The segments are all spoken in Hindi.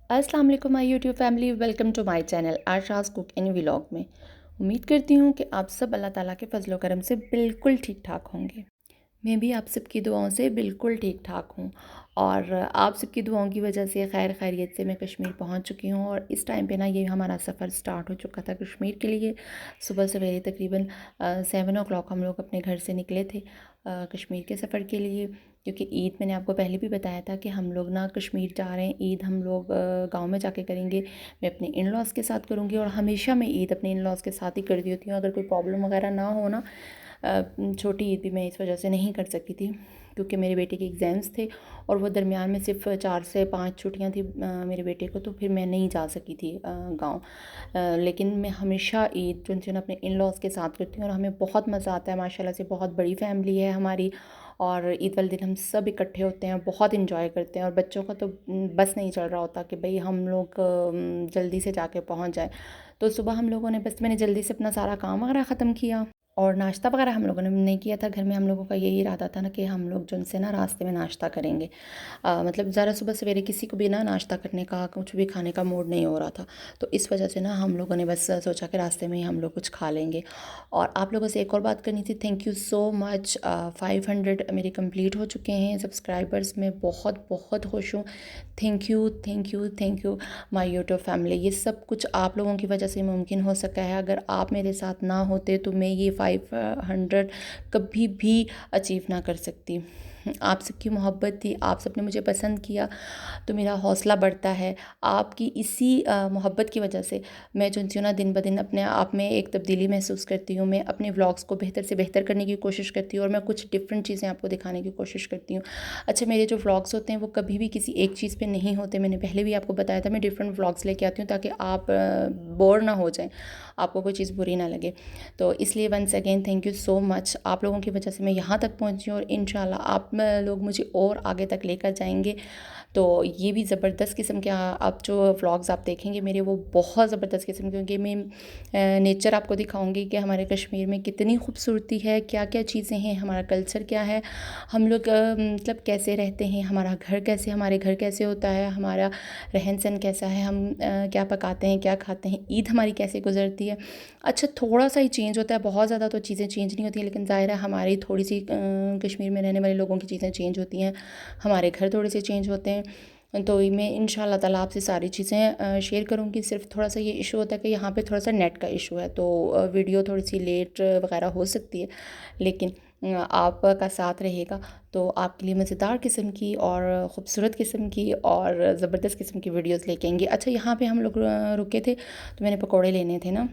अस्सलाम वालेकुम my YouTube family, welcome to my channel Asha's cook in vlog में। उम्मीद करती हूँ कि आप सब अल्लाह ताला के फजलो करम से बिल्कुल ठीक ठाक होंगे। मैं भी आप सबकी दुआओं से बिल्कुल ठीक ठाक हूँ और आप सबकी दुआओं की वजह से खैर खैरियत से मैं कश्मीर पहुँच चुकी हूँ। और इस टाइम पे ना ये हमारा सफ़र स्टार्ट हो चुका था कश्मीर के लिए। सुबह सवेरे तकरीबन 7 o'clock हम लोग अपने घर से निकले थे कश्मीर के सफ़र के लिए, क्योंकि ईद मैंने आपको पहले भी बताया था कि हम लोग ना कश्मीर जा रहे हैं। ईद हम लोग गांव में जाके करेंगे। मैं अपने इन लॉज़ के साथ करूँगी और हमेशा मैं ईद अपने इन लॉज़ के साथ ही करती होती हूँ। अगर कोई प्रॉब्लम वगैरह ना हो ना, छोटी ईद भी मैं इस वजह से नहीं कर सकी थी क्योंकि मेरे बेटे के एग्ज़ाम्स थे और वो दरमियान में सिर्फ 4 से 5 छुट्टियां थी मेरे बेटे को, तो फिर मैं नहीं जा सकी थी गांव। लेकिन मैं हमेशा ईद जो है ना अपने इन लॉज़ के साथ करती हूँ और हमें बहुत मज़ा आता है। माशाल्लाह से बहुत बड़ी फैमिली है हमारी और ईद वाले दिन हम सब इकट्ठे होते हैं, बहुत इंजॉय करते हैं। और बच्चों का तो बस नहीं चल रहा होता कि भाई हम लोग जल्दी से जाके पहुंच जाए। तो सुबह हम लोगों ने बस मैंने जल्दी से अपना सारा काम वगैरह ख़त्म किया और नाश्ता वगैरह हम लोगों ने नहीं किया था घर में। हम लोगों का यही इरादा था ना कि हम लोग जो उनसे ना रास्ते में नाश्ता करेंगे। मतलब ज़रा सुबह सवेरे किसी को भी ना नाश्ता करने का, कुछ भी खाने का मूड नहीं हो रहा था। तो इस वजह से ना हम लोगों ने बस सोचा कि रास्ते में ही हम लोग कुछ खा लेंगे। और आप लोगों से एक और बात करनी थी, थैंक यू सो मच। 500 मेरे कंप्लीट हो चुके हैं सब्सक्राइबर्स। मैं बहुत बहुत खुश हूँ। Thank you thank you thank you my YouTube family. ये सब कुछ आप लोगों की वजह से मुमकिन हो सका है। अगर आप मेरे साथ ना होते तो मैं ये 500 कभी भी अचीव ना कर सकती। आप सबकी मोहब्बत थी, आप सब ने मुझे पसंद किया तो मेरा हौसला बढ़ता है। आपकी इसी मोहब्बत की वजह से मैं जो हूँ ना दिन ब दिन अपने आप में एक तब्दीली महसूस करती हूँ। मैं अपने व्लॉग्स को बेहतर से बेहतर करने की कोशिश करती हूँ और मैं कुछ डिफरेंट चीज़ें आपको दिखाने की कोशिश करती हूँ। अच्छा, मेरे जो व्लॉग्स होते हैं वो कभी भी किसी एक चीज़ पे नहीं होते। मैंने पहले भी आपको बताया था मैं डिफरेंट व्लॉग्स लेके आती हूँ ताकि आप बोर ना हो जाएं, आपको कोई चीज़ बुरी ना लगे। तो इसलिए once again thank you so much. आप लोगों की वजह से मैं यहाँ तक पहुँची हूँ और इंशाल्लाह आप लोग मुझे और आगे तक लेकर जाएंगे। तो ये भी ज़बरदस्त किस्म के आप जो व्लॉग्स आप देखेंगे मेरे, वो बहुत ज़बरदस्त किस्म के, क्योंकि मैं नेचर आपको दिखाऊंगी कि हमारे कश्मीर में कितनी खूबसूरती है, क्या क्या चीज़ें हैं, हमारा कल्चर क्या है, हम लोग मतलब कैसे रहते हैं, हमारा घर कैसे, हमारे घर कैसे होता है, हमारा रहन सहन कैसा है, हम क्या पकाते हैं, क्या खाते हैं, ईद हमारी कैसे गुजरती है। अच्छा, थोड़ा सा ही चेंज होता है, बहुत ज़्यादा तो चीज़ें चेंज नहीं होती, लेकिन ज़ाहिर है हमारी थोड़ी सी कश्मीर में रहने वाले लोगों की चीज़ें चेंज होती हैं, हमारे घर थोड़े से चेंज होते हैं। तो मैं इंशाल्लाह ताला आपसे सारी चीज़ें शेयर करूँगी। सिर्फ थोड़ा सा ये इशू होता है कि यहाँ पे थोड़ा सा नेट का इशू है, तो वीडियो थोड़ी सी लेट वगैरह हो सकती है, लेकिन आपका साथ रहेगा तो आपके लिए मज़ेदार किस्म की और ख़ूबसूरत किस्म की और ज़बरदस्त किस्म की वीडियोस लेके आएंगे। अच्छा, यहाँ पे हम लोग रुके थे तो मैंने पकोड़े लेने थे ना।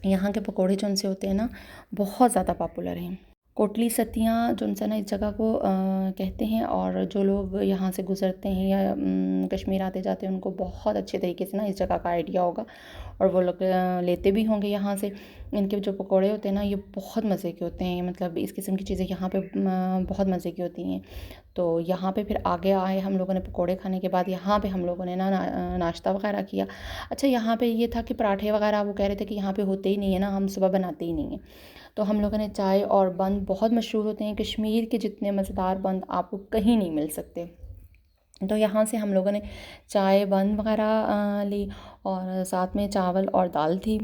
यहाँ के पकोड़े जो उनसे होते हैं ना, बहुत ज़्यादा पॉपुलर हैं। कोटली सतियाँ जो उनसे ना इस जगह को कहते हैं, और जो लोग यहाँ से गुज़रते हैं या कश्मीर आते जाते हैं उनको बहुत अच्छे तरीके से ना इस जगह का आइडिया होगा और वो लोग लेते भी होंगे यहाँ से। इनके जो पकोड़े होते हैं ना, ये बहुत मज़े के होते हैं। मतलब इस किस्म की चीज़ें यहाँ पे बहुत मज़े की होती हैं। तो यहाँ पे फिर आगे आए हम लोगों ने पकोड़े खाने के बाद यहाँ पे हम लोगों ने नाश्ता वगैरह किया। अच्छा, यहाँ पे ये था कि पराठे वगैरह वो कह रहे थे कि यहाँ पे होते ही नहीं है ना, हम सुबह बनाते ही नहीं हैं। तो हम लोगों ने चाय और बंद, बहुत मशहूर होते हैं कश्मीर के, जितने मज़ेदार बंद आपको कहीं नहीं मिल सकते। तो यहाँ से हम लोगों ने चाय बंद वगैरह ली और साथ में चावल और दाल थी।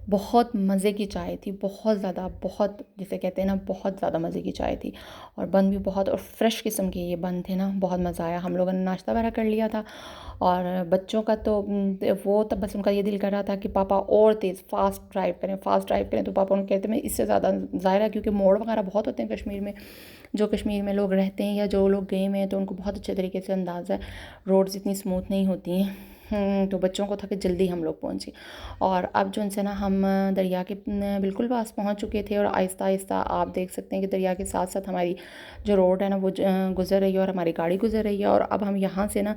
बहुत मज़े की चाय थी, बहुत ज़्यादा, बहुत जिसे कहते हैं ना, बहुत ज़्यादा मज़े की चाय थी। और बन भी बहुत और फ्रेश किस्म के ये बन थे ना, बहुत मज़ा आया। हम लोगों ने नाश्ता वगैरह कर लिया था और बच्चों का तो वो तब बस उनका ये दिल कर रहा था कि पापा और तेज़ फास्ट ड्राइव करें, फास्ट ड्राइव करें। तो पापा उनके कहते हैं मैं इससे ज़्यादा, ज़ाहिर है क्योंकि मोड़ वगैरह बहुत होते हैं कश्मीर में। जो कश्मीर में लोग रहते हैं या जो लोग गए हुए हैं तो उनको बहुत अच्छे तरीके से अंदाज़ा है, रोड्स इतनी स्मूथ नहीं होती हैं। तो बच्चों को था कि जल्दी हम लोग पहुँचे। और अब जो उनसे ना हम दरिया के बिल्कुल पास पहुँच चुके थे और आहिस्ता आहिस्ता आप देख सकते हैं कि दरिया के साथ साथ हमारी जो रोड है ना वो गुज़र रही है और हमारी गाड़ी गुज़र रही है। और अब हम यहाँ से ना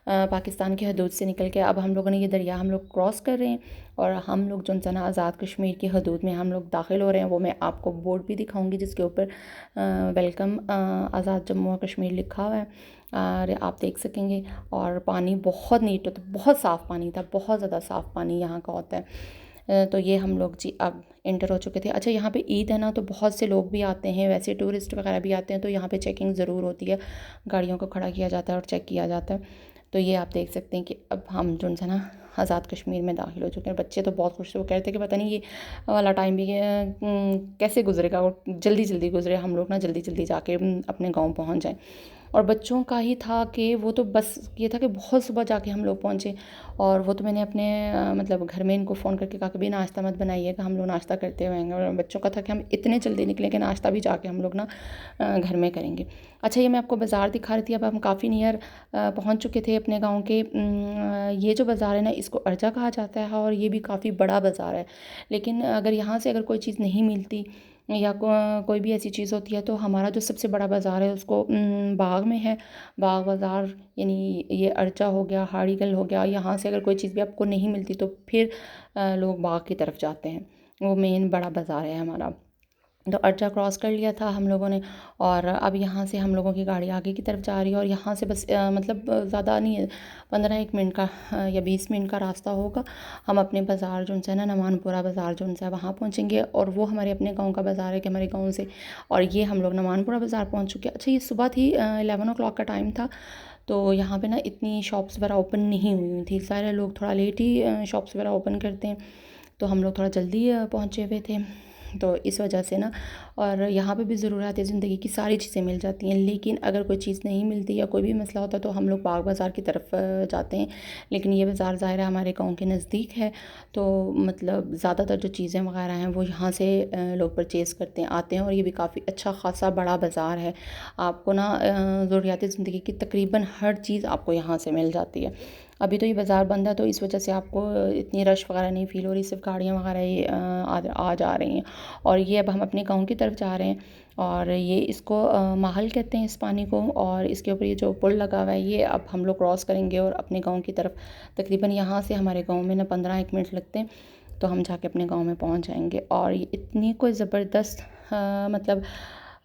पाकिस्तान की हदूद से निकल के अब हम लोगों ने ये दरिया हम लोग क्रॉस कर रहे हैं और हम लोग जो उनसे ना आज़ाद कश्मीर की हदूद में हम लोग दाखिल हो रहे हैं। वो मैं आपको बोर्ड भी दिखाऊंगी जिसके ऊपर वेलकम आज़ाद जम्मू और कश्मीर लिखा हुआ है, और आप देख सकेंगे। और पानी बहुत नीट होता है, बहुत साफ़ पानी था, बहुत ज़्यादा साफ़ पानी यहाँ का होता है। तो ये हम लोग जी अब एंटर हो चुके थे। अच्छा, यहाँ पे ईद है ना तो बहुत से लोग भी आते हैं, वैसे टूरिस्ट वगैरह भी आते हैं, तो यहाँ पे चेकिंग ज़रूर होती है, गाड़ियों को खड़ा किया जाता है और चेक किया जाता है। तो ये आप देख सकते हैं कि अब हम जो है ना आज़ाद कश्मीर में दाखिल हो चुके हैं। बच्चे तो बहुत खुश थे, वो कह रहे थे कि पता नहीं ये वाला टाइम भी कैसे गुजरेगा, और जल्दी जल्दी गुजरे, हम लोग ना जल्दी जल्दी जाके अपने गाँव पहुँच जाएँ। और बच्चों का ही था कि वो तो बस ये था कि बहुत सुबह जाके हम लोग पहुँचे। और वो तो मैंने अपने मतलब घर में इनको फ़ोन करके कहा कभी नाश्ता मत बनाइएगा, हम लोग नाश्ता करते हुए आएंगे। और बच्चों का था कि हम इतने जल्दी निकले कि नाश्ता भी जाके हम लोग ना घर में करेंगे। अच्छा, ये मैं आपको बाज़ार दिखा रही थी। अब हम काफ़ी नियर पहुँच चुके थे अपने गाँव के। ये जो बाज़ार है ना, इसको अर्जा कहा जाता है और ये भी काफ़ी बड़ा बाज़ार है। लेकिन अगर यहाँ से अगर कोई चीज़ नहीं मिलती या कोई भी ऐसी चीज़ होती है, तो हमारा जो सबसे बड़ा बाज़ार है उसको बाग में है, बाग बाज़ार। यानी ये अर्चा हो गया, हाड़ीगल हो गया, यहाँ से अगर कोई चीज़ भी आपको नहीं मिलती तो फिर लोग बाग की तरफ जाते हैं। वो मेन बड़ा बाज़ार है हमारा। तो अर्चा क्रॉस कर लिया था हम लोगों ने, और अब यहाँ से हम लोगों की गाड़ी आगे की तरफ जा रही है। और यहाँ से बस मतलब ज़्यादा नहीं है, 15-1 मिनट का या 20 मिनट का रास्ता होगा। हम अपने बाज़ार जो है ना, नमानपुरा बाज़ार जो है वहाँ पहुँचेंगे। और वो हमारे अपने गांव का बाज़ार है कि हमारे गांव से। और ये हम लोग नमानपुरा बाज़ार पहुँच चुके हैं। अच्छा, ये सुबह थी, 11 o'clock का टाइम था। तो यहाँ पे ना इतनी शॉप्स वगैरह ओपन नहीं हुई थी, सारे लोग थोड़ा लेट ही शॉप्स वगैरह ओपन करते हैं। तो हम लोग थोड़ा जल्दी पहुँचे हुए थे, तो इस वजह से ना। और यहाँ पे भी ज़रूरत ज़िंदगी की सारी चीज़ें मिल जाती हैं, लेकिन अगर कोई चीज़ नहीं मिलती या कोई भी मसला होता है तो हम लोग बाग बाज़ार की तरफ जाते हैं। लेकिन ये बाज़ार ज़ाहिर है हमारे गांव के नज़दीक है, तो मतलब ज़्यादातर जो चीज़ें वगैरह हैं वो यहाँ से लोग परचेज़ करते हैं, आते हैं। और ये भी काफ़ी अच्छा खासा बड़ा बाज़ार है। आपको ना ज़रूरियात ज़िंदगी की तकरीबन हर चीज़ आपको यहाँ से मिल जाती है। अभी तो ये बाज़ार बंद है, तो इस वजह से आपको इतनी रश वगैरह नहीं फ़ील हो रही, सिर्फ गाड़ियाँ वगैरह ही आ जा रही हैं। और ये अब हम अपने गांव की तरफ जा रहे हैं। और ये इसको माहल कहते हैं इस पानी को। और इसके ऊपर ये जो पुल लगा हुआ है, ये अब हम लोग क्रॉस करेंगे और अपने गांव की तरफ। तकरीबन यहाँ से हमारे गांव में ना 15-1 मिनट लगते हैं, तो हम जाके अपने गांव में पहुँच जाएंगे। और ये इतनी कोई ज़बरदस्त मतलब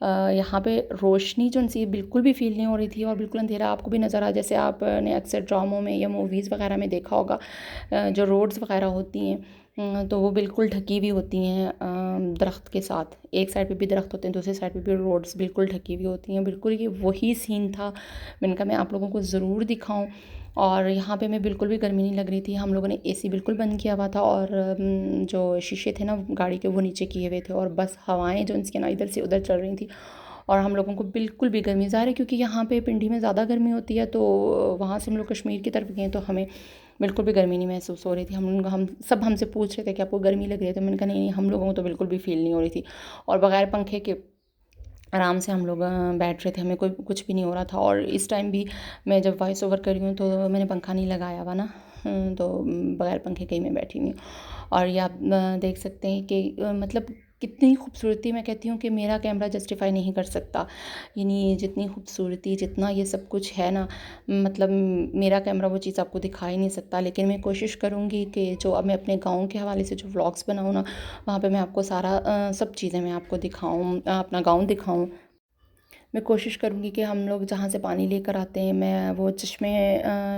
यहाँ पे रोशनी जो सी बिल्कुल भी फ़ील नहीं हो रही थी, और बिल्कुल अंधेरा आपको भी नज़र आ, जैसे आपने अक्सर ड्रामों में या मूवीज़ वगैरह में देखा होगा, जो रोड्स वगैरह होती हैं तो वो बिल्कुल ढकी हुई होती हैं दरख्त के साथ। एक साइड पे भी दरख्त होते हैं, दूसरी साइड पे भी रोड्स बिल्कुल ढकी हुई होती हैं। बिल्कुल ये वही सीन था, मैंने कहा मैं आप लोगों को ज़रूर दिखाऊं। और यहाँ पे मैं बिल्कुल भी गर्मी नहीं लग रही थी। हम लोगों ने एसी बिल्कुल बंद किया हुआ था, और जो शीशे थे ना गाड़ी के वो नीचे किए हुए थे, और बस हवाएं जो इसके ना इधर से उधर चल रही थी। और हम लोगों को बिल्कुल भी गर्मी, ज़ाहिर है क्योंकि यहाँ पे पिंडी में ज़्यादा गर्मी होती है, तो वहाँ से हम लोग कश्मीर की तरफ गए तो हमें बिल्कुल भी गर्मी नहीं महसूस हो रही थी। हम सब हमसे पूछ रहे थे कि आपको गर्मी लग रही है, तो मैंने कहा नहीं नहीं, हम लोगों को तो बिल्कुल भी फील नहीं हो रही थी। और बगैर पंखे के आराम से हम लोग बैठ रहे थे, हमें कोई कुछ भी नहीं हो रहा था। और इस टाइम भी मैं जब वॉइस ओवर कर रही हूँ तो मैंने पंखा नहीं लगाया हुआ ना, तो बगैर पंखे के ही मैं बैठी हुई हूँ। और ये आप देख सकते हैं कि मतलब कितनी खूबसूरती, मैं कहती हूँ कि मेरा कैमरा जस्टिफाई नहीं कर सकता। यानी जितनी खूबसूरती, जितना ये सब कुछ है ना, मतलब मेरा कैमरा वो चीज़ आपको दिखा ही नहीं सकता। लेकिन मैं कोशिश करूँगी कि जो अब मैं अपने गाँव के हवाले से जो व्लॉग्स बनाऊँ ना, वहाँ पे मैं आपको सारा सब चीज़ें मैं आपको दिखाऊँ, अपना गाँव दिखाऊँ। मैं कोशिश करूँगी कि हम लोग जहाँ से पानी लेकर आते हैं, मैं वो चश्मे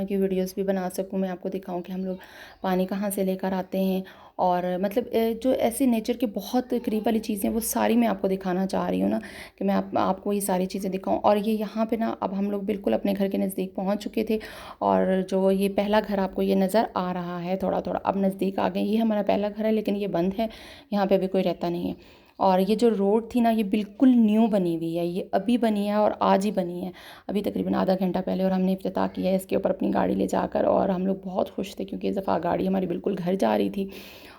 की वीडियोस भी बना सकूँ, मैं आपको दिखाऊँ कि हम लोग पानी कहाँ से लेकर आते हैं। और मतलब जो ऐसी नेचर की बहुत करीब वाली चीज़ें, वो सारी मैं आपको दिखाना चाह रही हूँ ना, कि मैं आपको ये सारी चीज़ें दिखाऊँ। और ये यहाँ पे ना अब हम लोग बिल्कुल अपने घर के नज़दीक पहुँच चुके थे। और जो ये पहला घर आपको ये नज़र आ रहा है, थोड़ा थोड़ा अब नज़दीक आ गए, ये हमारा पहला घर है, लेकिन ये बंद है, यहाँ पर अभी कोई रहता नहीं है। और ये जो रोड थी ना, ये बिल्कुल न्यू बनी हुई है, ये अभी बनी है और आज ही बनी है, अभी तकरीबन आधा घंटा पहले। और हमने इफ्तिताह किया है इसके ऊपर अपनी गाड़ी ले जाकर, और हम लोग बहुत खुश थे क्योंकि इस दफ़ा गाड़ी हमारी बिल्कुल घर जा रही थी।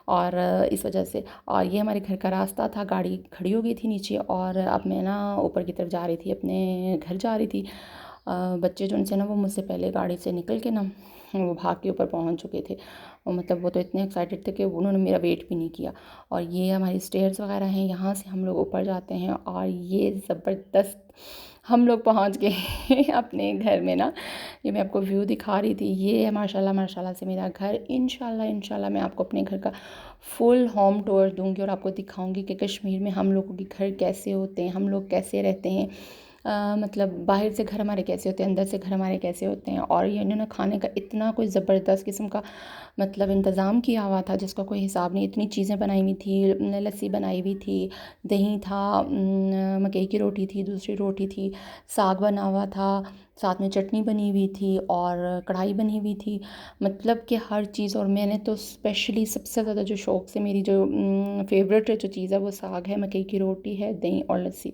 और इस वजह से, और ये हमारे घर का रास्ता था, गाड़ी खड़ी हो गई थी नीचे, और अब मैं ना ऊपर की तरफ जा रही थी, अपने घर जा रही थी। बच्चे जो उनसे ना वो मुझसे पहले गाड़ी से निकल के ना वो भाग के ऊपर पहुंच चुके थे, और मतलब वो तो इतने एक्साइटेड थे कि उन्होंने मेरा वेट भी नहीं किया। और ये हमारी स्टेयर्स वगैरह हैं, यहाँ से हम लोग ऊपर जाते हैं। और ये ज़बरदस्त हम लोग पहुँच गए अपने घर में ना। ये मैं आपको व्यू दिखा रही थी, ये है माशाल्लाह माशाल्लाह से मेरा घर। इंशाल्लाह इंशाल्लाह मैं आपको अपने घर का फुल होम टूर दूंगी और आपको दिखाऊंगी कि कश्मीर में हम लोगों के घर कैसे होते हैं, हम लोग कैसे रहते हैं। मतलब बाहर से घर हमारे कैसे होते हैं, अंदर से घर हमारे कैसे होते हैं। और ये इन्होंने खाने का इतना कोई ज़बरदस्त किस्म का मतलब इंतज़ाम किया हुआ था जिसका कोई हिसाब नहीं। इतनी चीज़ें बनाई हुई थी, लस्सी बनाई हुई थी, दही था, मकई की रोटी थी, दूसरी रोटी थी, साग बना हुआ था, साथ में चटनी बनी हुई थी और कढ़ाई बनी हुई थी, मतलब कि हर चीज़। और मैंने तो स्पेशली सबसे ज़्यादा जो शौक़ से मेरी जो फेवरेट जो चीज़ है वो साग है, मकई की रोटी है, दही और लस्सी।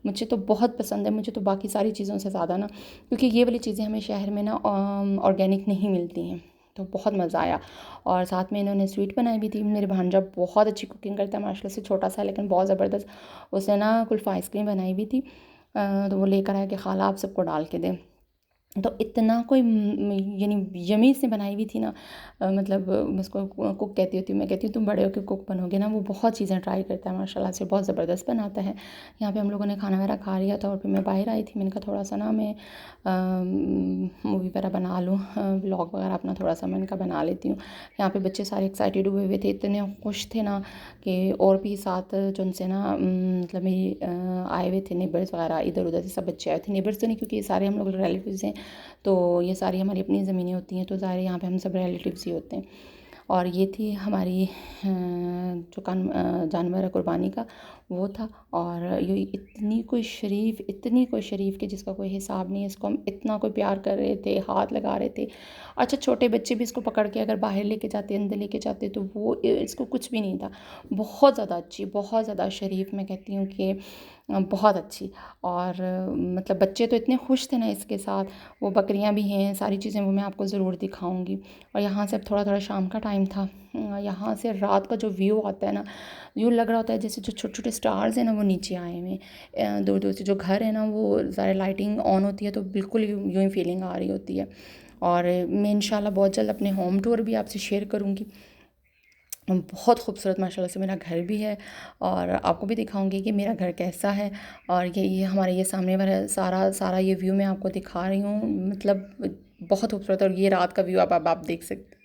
मुझे तो बहुत पसंद है, मुझे तो बाकी सारी चीज़ों से ज़्यादा ना, क्योंकि ये वाली चीज़ें हमें शहर में ना ऑर्गेनिक नहीं मिलती हैं। तो बहुत मज़ा आया। और साथ में इन्होंने स्वीट बनाई भी थी। मेरे भांजा बहुत अच्छी कुकिंग करता है माशाल्लाह से, छोटा सा लेकिन बहुत ज़बरदस्त। उसने ना कुल्फ़ा आइसक्रीम बनाई हुई थी, तो वो लेकर आया कि खाला आप सबको डाल के दें। तो इतना कोई यानी यमी से बनाई हुई थी ना, मतलब मैं उसको कुक कहती होती हूँ, मैं कहती हूँ तुम बड़े होकर कुक बनोगे ना। वो बहुत चीज़ें ट्राई करता है माशाल्लाह से, बहुत ज़बरदस्त बनाता है। यहाँ पे हम लोगों ने खाना वगैरह खा लिया था और फिर मैं बाहर आई थी। मैंने कहा थोड़ा सा ना मैं मूवी वगैरह बना लूँ, व्लॉग वगैरह अपना थोड़ा सा मैं इनका बना लेती हूँ। यहाँ पे बच्चे सारे एक्साइटेड हुए हुए थे, इतने खुश थे ना कि और भी साथ जो उनसे ना मतलब मेरी आए हुए थे नेबर्स वगैरह, इधर उधर से सब बच्चे आए थे। नेबर्स तो नहीं, क्योंकि ये सारे हम लोग रिलेटिव्स हैं, तो ये सारी हमारी अपनी ज़मीनें होती हैं, तो ज़ाहिर है यहाँ पे हम सब रिलेटिव्स ही होते हैं। और ये थी हमारी जो जानवर है कुर्बानी का, वो था। और ये इतनी कोई शरीफ कि जिसका कोई हिसाब नहीं है। इसको हम इतना कोई प्यार कर रहे थे, हाथ लगा रहे थे। अच्छा, छोटे बच्चे भी इसको पकड़ के अगर बाहर लेके जाते, अंदर लेके जाते, तो वो इसको कुछ भी नहीं था। बहुत ज़्यादा अच्छी, बहुत ज़्यादा शरीफ, मैं कहती हूँ कि बहुत अच्छी। और मतलब बच्चे तो इतने खुश थे ना इसके साथ। वो बकरियां भी हैं, सारी चीज़ें वो मैं आपको ज़रूर दिखाऊंगी। और यहाँ से अब थोड़ा थोड़ा शाम का टाइम था, यहाँ से रात का जो व्यू आता है ना, यूँ लग रहा होता है जैसे जो छोटे छोटे स्टार्स हैं ना वो नीचे आए हुए हैं। दूर दूर से जो घर है ना, वो ज़रा लाइटिंग ऑन होती है तो बिल्कुल यूँ ही फीलिंग आ रही होती है। और मैं इंशाल्लाह बहुत जल्द अपने होम टूर भी आपसे शेयर करूँगी। बहुत खूबसूरत माशाल्लाह से मेरा घर भी है, और आपको भी दिखाऊंगी कि मेरा घर कैसा है। और ये हमारे ये सामने वाला सारा सारा ये व्यू मैं आपको दिखा रही हूँ, मतलब बहुत खूबसूरत। और ये रात का व्यू आप देख सकते हैं।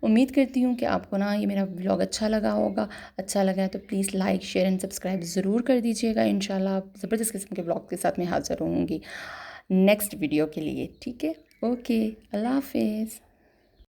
उम्मीद करती हूँ कि आपको ना ये मेरा व्लॉग अच्छा लगा होगा। अच्छा लगा है तो please like, share and subscribe ज़रूर कर दीजिएगा। इंशाल्लाह ज़बरदस्त किस्म के व्लॉग के साथ मैं हाज़िर होंगी नेक्स्ट वीडियो के लिए। ठीक है, ओके, अल्लाह हाफिज़।